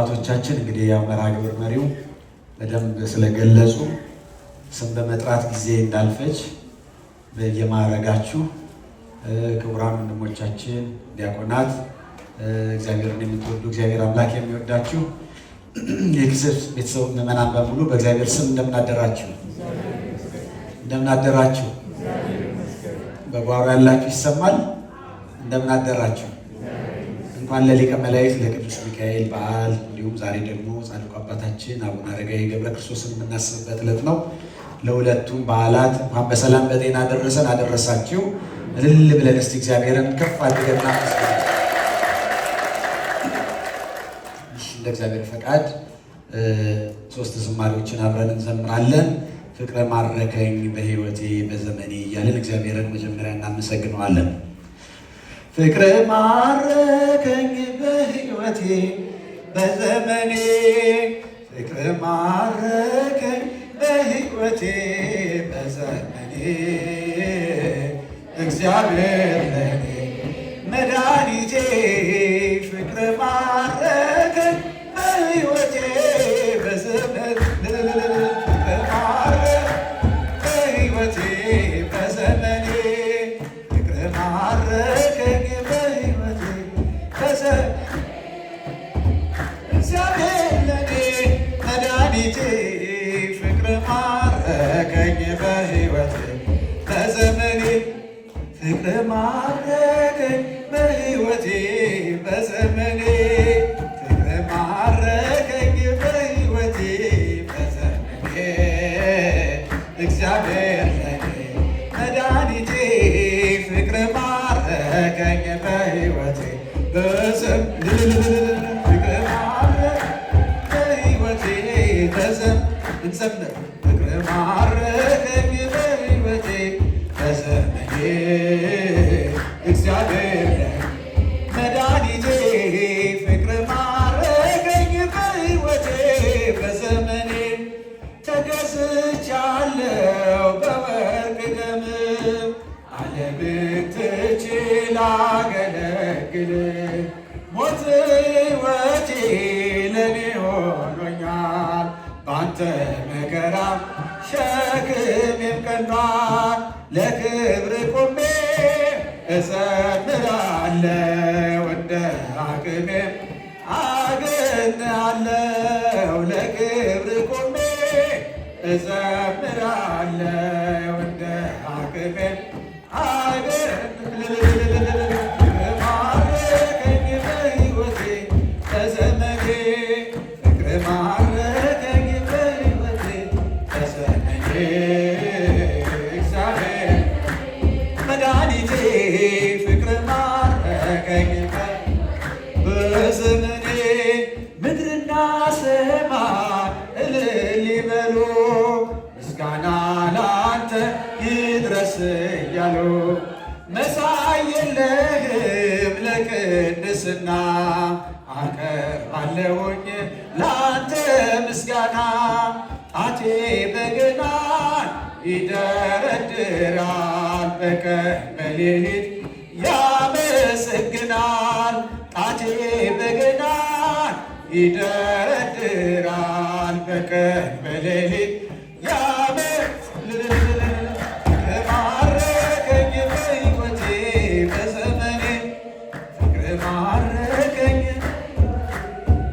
አባቶቻችን እንግዲህ ያው መርሃ ግብር መሪው በደንብ ስለገለጹ ስም በመጥራት ጊዜ እንዳልፈጅ በየማዕረጋችሁ ክቡራን ወንድሞቻችን ዲያቆናት፣ እግዚአብሔርን የምትወዱ እግዚአብሔር አምላክ የሚወዳችሁ የክርስቶስ ቤተሰብ ምዕመናን በሙሉ በእግዚአብሔር ስም እንደምናደራችሁ በጓሮ ያላችሁ ይሰማል። እንደምናደራችሁ እንኳን ለሊቀ መላእክት ለቅዱስ ሚካኤል በዓል እንዲሁም ዛሬ ደግሞ ጻድቁ አባታችን አቡነ አረጋዊ ገብረ ክርስቶስን የምናስብበት ዕለት ነው። ለሁለቱም በዓላት እንኳን በሰላም በጤና አደረሰን አደረሳችሁ። እልል ብለን እስቲ እግዚአብሔርን ከፍ አድርገን እንደ እግዚአብሔር ፈቃድ ሶስት ዝማሬዎችን አብረን እንዘምራለን። ፍቅረ ማረከኝ በሕይወቴ በዘመኔ እያለን እግዚአብሔርን መጀመሪያ እናመሰግነዋለን። ፍቅረ ማረከኝ በሕይወቴ በዘመኔ፣ ፍቅረ ማረከኝ በሕይወቴ በዘመኔ፣ እግዚአብሔር ለኔ መድኃኒቴ። ፍቅረ ማረከኝ በሕይወቴ በዘመኔ፣ ፍቅረ ማረከኝ በሕይወቴ በዘመኔ፣ ፍቅረ ማረከኝ በሕይወቴ በዘመኔ፣ እግዚአብሔር ለኔ መድኃኒቴ። ፍቅረ ማረከኝ በሕይወቴ በዘመኔ፣ ፍቅረ ማረከኝ በሕይወቴ በዘመኔ፣ ፍቅረ ማረከኝ በሕይወቴ በዘመኔ፣ እግዚአብሔር ለኔ መድኃኒቴ። ፍቅረ ማረከኝ በሕይወቴ በዘመኔ፣ ፍቅረ ማረከኝ በሕይወቴ እንዘምር። ፍቅረ ማረከኝ በሕይወቴ በዘመኔ፣ እግዚአብሔር መድኃኒቴ። ፍቅረ ማረከኝ በሕይወቴ በዘመኔ፣ ተገዝቻለሁ በወርቅ ደም ዓለምን ትቼ ላገለግል። ሞት ሕይወቴ ለኔ ሆኖኛል፣ ባንተ መከራ ሸክሜም ቀሏል። ለክብር ቆሜ እዘምራለሁ፣ እንደ አቅሜም አገናለሁ። ለክብር ቆሜ እዘምራለሁ፣ እንደ አቅሜም ማረከኝ በሕይወቴ በዘመኔ፣ ፍቅረ ማረከኝ በሕይወቴ በዘመኔ፣ እግዚአብሔር መድኃኒቴ። ፍቅረ ማረከኝ በዘመኔ፣ ምድርና ሰማይ እልል ይበሉ፣ ምስጋና ላንተ ይድረስ እያሉ። መሳይ የለህም ለቅድስና፣ አቀርባለሁኝ ላንተ ምስጋና። ጣቴ በገናን ይደረድራል፣ በቀን በሌሊት ያመሰግናል። ጣቴ በገናን ይደረድራል፣ በቀን በሌሊት ማረከኝ በሕይወቴ በዘመኔ፣ ፍቅረ ማረከኝ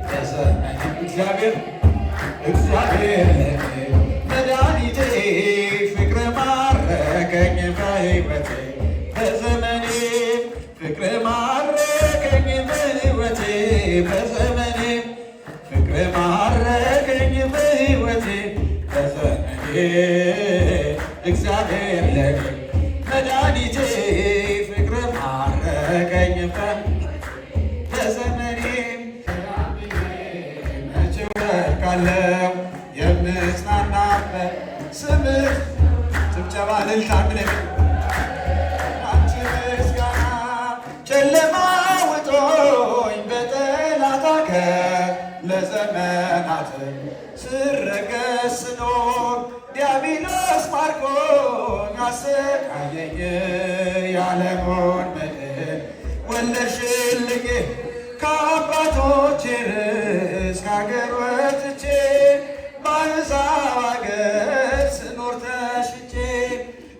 በዘመኔ፣ እግዚአብሔር ለኔ መድኃኒቴ። ፍቅረ ማረከኝ በሕይወቴ በዘመኔ፣ ፍቅረ ማረከኝ በሕይወቴ በዘመኔ፣ ፍቅረ ማረከኝ በሕይወቴ በዘመኔ፣ እግዚአብሔር ለኔ መድኃኒቴ። ፍቅረ ማረከኝ በዘመኔ፣ መቼ ወድቃለሁ የምጽናናበት ስምህ። ጭብጨባ እልልታ ብለን አንቺ ምስጋና። ጨለማ ውጦኝ በጠላት አገር ለዘመናት ስረገጥ ስኖር፣ ዲያብሎስ ማርኮኝ አሰቃየኝ። ያለሞን መድን ወለድሽልኝ ከአባቶቼ ርስት ከአገር ወጥቼ በአሕዛብ አገር ስኖር ተሽጬ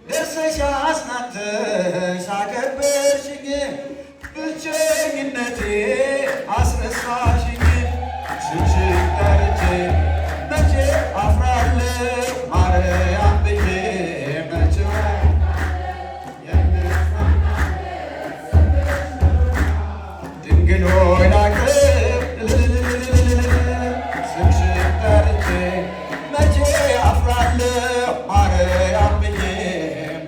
ደርሰሽ አጽናንተሽ አከበርሽኝ ብቸኝነቴ አስረሳሽኝ ስምሽን ጠርቼ መቼ አፍራለሁ ማርያም ብዬ መቼ ድንግል ሆይ ላቅርብ ስምሽን ጠርቼ መቼ አፍራለሁ ማርያም ብዬ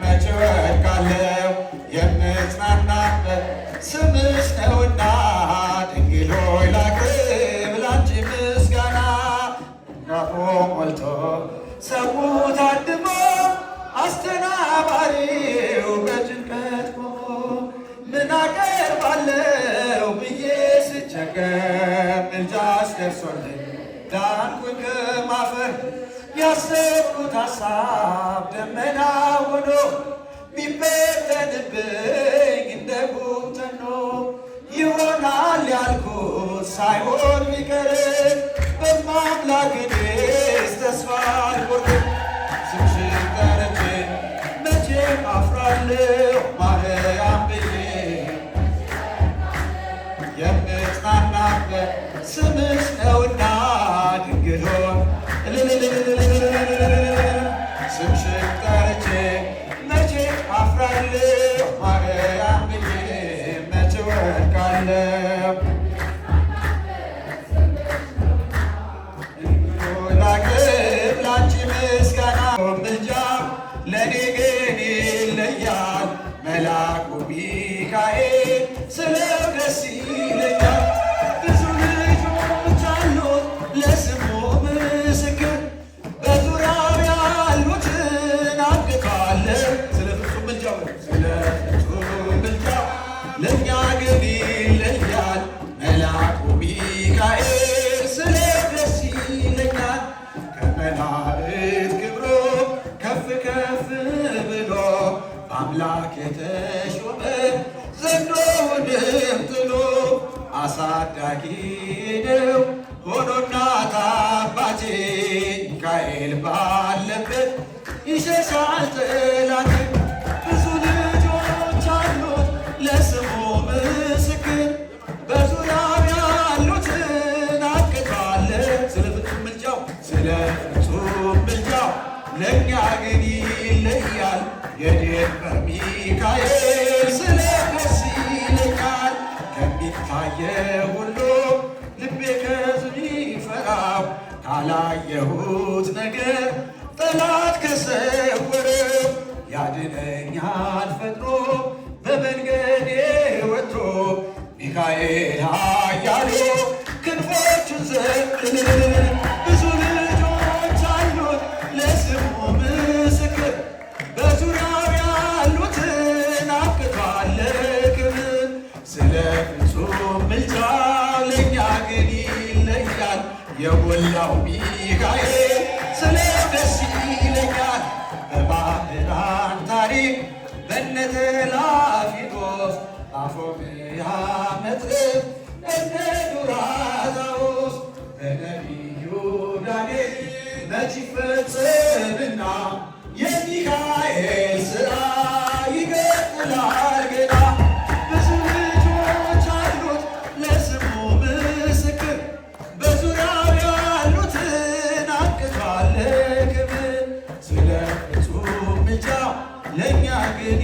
መቼ ወድቃለሁ የምጽናናበት ስምሽ ነውና ድንግል ሆይ ላቅርብ ላንቺ ምስጋና ናፎ ሞልቶ ሰው ታድሞ አስተናባሪው በጭንቀት ቆሞ ምን አቀርባለሁ ብዬ ስቸገር ምልጃሽ ደርሶልኝ ዳንኩኝ ከማፈር ያሰብኩት ሐሳብ ደመና ሆኖ ቢበተንብኝ እንደ ጉም ተኖ ይሆናል ያልኩት ሳይሆን ቢቀር በማምላክ እኔስ ተስፋ አልቆርጥም ስምሽን ጠርቼ መቼ አፍራለሁ ማርያም ብዬ የምጽናናበት ስምሽ ነውና ድንግል ሆይ ስምሽን ጠርቼ መቼ አፍራለሁ ማርያም ብዬ መቼ ወድቃለሁ ላቅርብ ላንቺ ምስጋና ምልጃ ለኔ ግን ይለያል መልአኩ ሚካኤል ስለው ደስ ይለኛል ብዙ ልጆች አሉት ለስሙ ምስክር በዙሪያው ያሉትን አግቷለሁ ስለ ፍጹም ምልጃው ለእኛ ግን ይለያል መልአኩ ሚካኤል ስለው ደስ ይለኛል ከመላእክት ክብሩ ከፍ ከፍ ብሎ በአምላክ የተሾመ ዘንዶውንም ጥሎ አሳዳጊ ነው ሆኖ እናት አባቴ ሚካኤል ባለበት ይሸሻል ጠላቴ ብዙ ልጆች አሉት ለስሙ ምስክር በዙሪያው ያሉትን አቅቷለሁ ስለ ፍጹም ምልጃው ለእኛ ግን ይለያል የደብረ ሚካኤል ስለ ደስ ይለኛል ከሚታየው ሁሉ ልቤ ከሕዝብ ይፈራው ካላየሁት ነገር ጠላት ከሰወረው ያድነኛል ፈጥኖ በመንገዴ ወጥቶ ሚካኤል ኃያሉ ክንፎቹን ዘርግቶ ብዙ ልጆች አሉት ለስሙ ምስክር በዙሪያው ያሉትን አብቅቷለሁ ክብር ስለ ፍጹም ምልጃው ለእኛ ግን ይለያል የሞላው ሚካኤል ስለ ደስ ይለኛል በባህራን ታሪክ በነ ተላፊኖስ አፎምያ መጥርብ በነ ዱራታዎስ በነቢዩ ዳንኤል መች ይፈጸምና የሚካኤል ሥራ ይቀጥላል ገና ብዙ ልጆች አሉት ለስሙ ምስክር በዙሪያው ያሉትን አብቅቷለሁ ክብር ስለ ፍጹም ምልጃው ለእኛ ግን